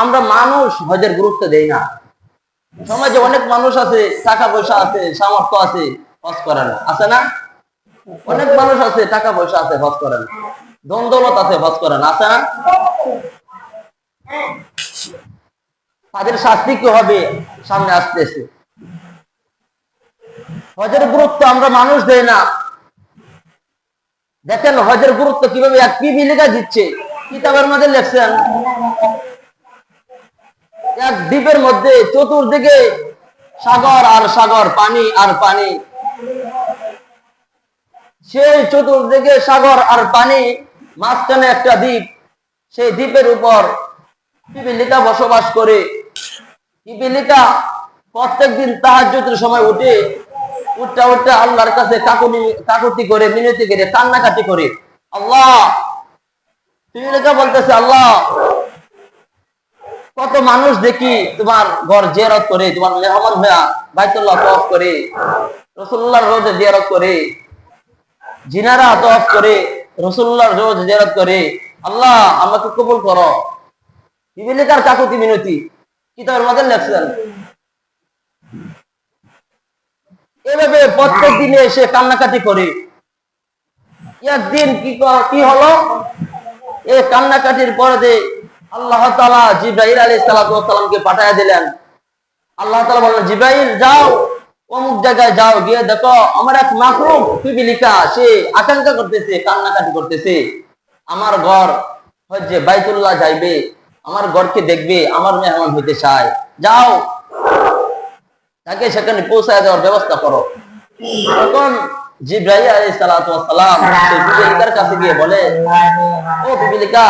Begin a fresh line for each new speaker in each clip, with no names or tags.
আমরা মানুষ হজের গুরুত্ব দেই না। সমাজে অনেক মানুষ আছে, টাকা পয়সা আছে, সামর্থ্য আছে, হজ করে না, আছে না? অনেক মানুষ আছে, টাকা পয়সা আছে, হজ করে না, ধন দৌলত আছে, হজ করে না, আছে না? তাদের শাস্তি কি হবে সামনে আসতেছে। হজের গুরুত্ব আমরা মানুষ দেই না। দেখেন হজের গুরুত্ব কিভাবে এক পিপিলিকা দিচ্ছে, কিতাবের মধ্যে লেখছেন এক দ্বীপের মধ্যে চতুর্দিকে সাগর আর সাগর, পানি আর পানি, সেই চতুর্দিকে সাগর আর পানি, মাঝখানে একটা দ্বীপ, সেই দ্বীপের উপর পিপিলিকা বসবাস করে। পিপিলিকা প্রত্যেকদিন তাহাজ্জুদের সময় উঠে আল্লাহর কাছে কাকুতি করে, মিনতি করে, কান্নাকাটি করে। আল্লাহ, পিপিলিকা বলতেছে, আল্লাহ, কত মানুষ দেখি তোমার ঘর জিয়ারত করে, তোমার মেহমান হইয়া বাইতুল্লাহ তওয়াফ করে, রাসূলুল্লাহর রওজা জিয়ারত করে, জিনারা তওয়াফ করে, রাসূলুল্লাহর রওজা জিয়ারত করে। আল্লাহ, আমাকে কবুল করো। পিপিলিকার কাকুতি মিনতি কিতাবের মধ্যে লেখছেন। এভাবে প্রত্যেক দিনে এসে কান্নাকাটি করে। একদিন কি হলো, এই কান্নাকাটির পরে আল্লাহ তাআলা জিবরাইল আলাইহিস সালামকে পাঠায়া দিলেন। আল্লাহ তাআলা বললেন, জিবরাইল যাও, অমুক জায়গায় যাও, গিয়ে দেখো আমার এক মাখলুক পিপিলিকা, সে আকাঙ্ক্ষা করতেছে, কান্নাকাটি করতেছে, আমার ঘর হজ্জে বাইতুল্লাহ যাইবে, আমার ঘরকে দেখবে, আমার মেহমান হইতে চায়, যাও তাকে সেখানে পৌঁছায় দেওয়ার ব্যবস্থা করো। তখন জিবরাইল আলাইহিস সালাম সেই পিপিলিকার কাছে গিয়ে বলে, ও পিপিলিকা,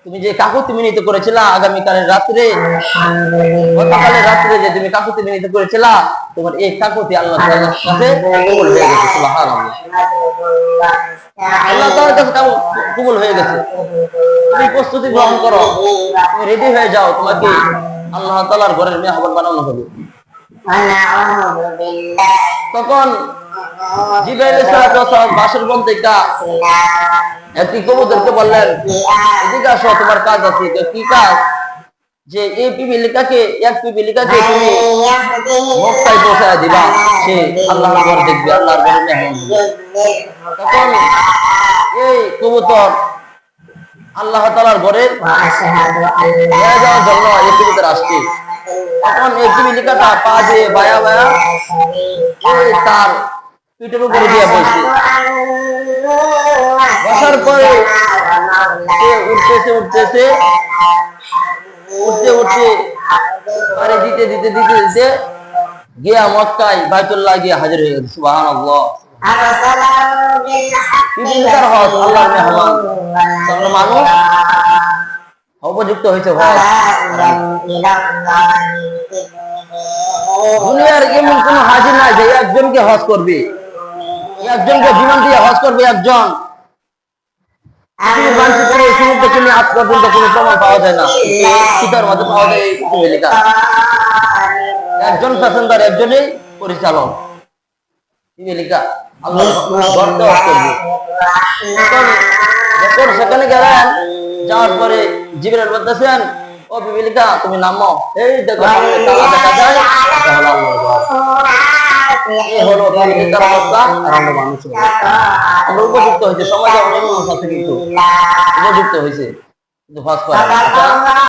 তুমি যে কাকুতি মিনতি করেছিলা আগামীকালের রাত্রে, গতকালের রাত্রে যে তুমি কাকুতি মিনতি করেছিলা, তোমার এই কাকুতি আল্লাহ তাআলার কাছে কবুল হয়ে গেছে। সুবহানাল্লাহ, আল্লাহ তাআলার কাছে কবুল হয়ে গেছে। তুমি প্রস্তুতি গ্রহণ করো, তুমি রেডি হয়ে যাও, তোমাকে আল্লাহ তাআলার ঘরের মেহমান বানানো হবে। তখন জিবরাইল আলাইহিস সালাম বাসর বন থেকে একটি কবুতরকে বললেন, এদিকে আসো, তোমার কাজ আছে। কি কাজ? যে এই পিপিলিকাকে, এক পিপিলিকাকে তুমি মক্কায় পৌঁছায় দিবা, সে আল্লাহর ঘর দেখবে, আল্লাহর ঘরে মেহমান হবে। তখন এই কবুতর আল্লাহ তাআলার ঘরে নিয়ে যাওয়ার জন্য এই কবুতর আসছে। তখন এই পিপিলিকাটা পা দিয়ে বায়া বায়া তার পিঠের উপরে দিয়ে বসে, বসার পরে সে উঠতে পারে দিতে গিয়া মক্কায় বাইতুল্লাহ গিয়ে হাজির হয়ে গেছে। সুবহানাল্লাহ, পিপিলিকার হজ আল্লাহর মেহমান, মানুষ উপযুক্ত হয়েছে হজ। দুনিয়ার এমন কোন হাজি নাই যে একজনকে হজ করবে, একজনকে বিমান দিয়ে হজ করবে একজন। আজ পর্যন্ত কোনো প্রমাণ পাওয়া যায় না, কিতাবের মধ্যে পাওয়া যায় এই পিপিলিকা। একজন প্যাসেঞ্জার, একজনই পরিচালক। পিপিলিকা আল্লাহর ঘর তওয়াফ করবে। যখন সেখানে গেলেন, যাওয়ার পরে জিবরাইল বলতেছেন, ও পিপিলিকা, তুমি নামো, এই দেখো সামনে তালা দেখা যায়, এটা হলো আল্লাহর ঘর। এই হলো পিপিলিকার অবস্থা। আর আমরা মানুষ, আমরা উপযুক্ত হয়েছে, সমাজে অনেক মানুষ আছে কিন্তু উপযুক্ত হয়েছে, কিন্তু হজ করে না।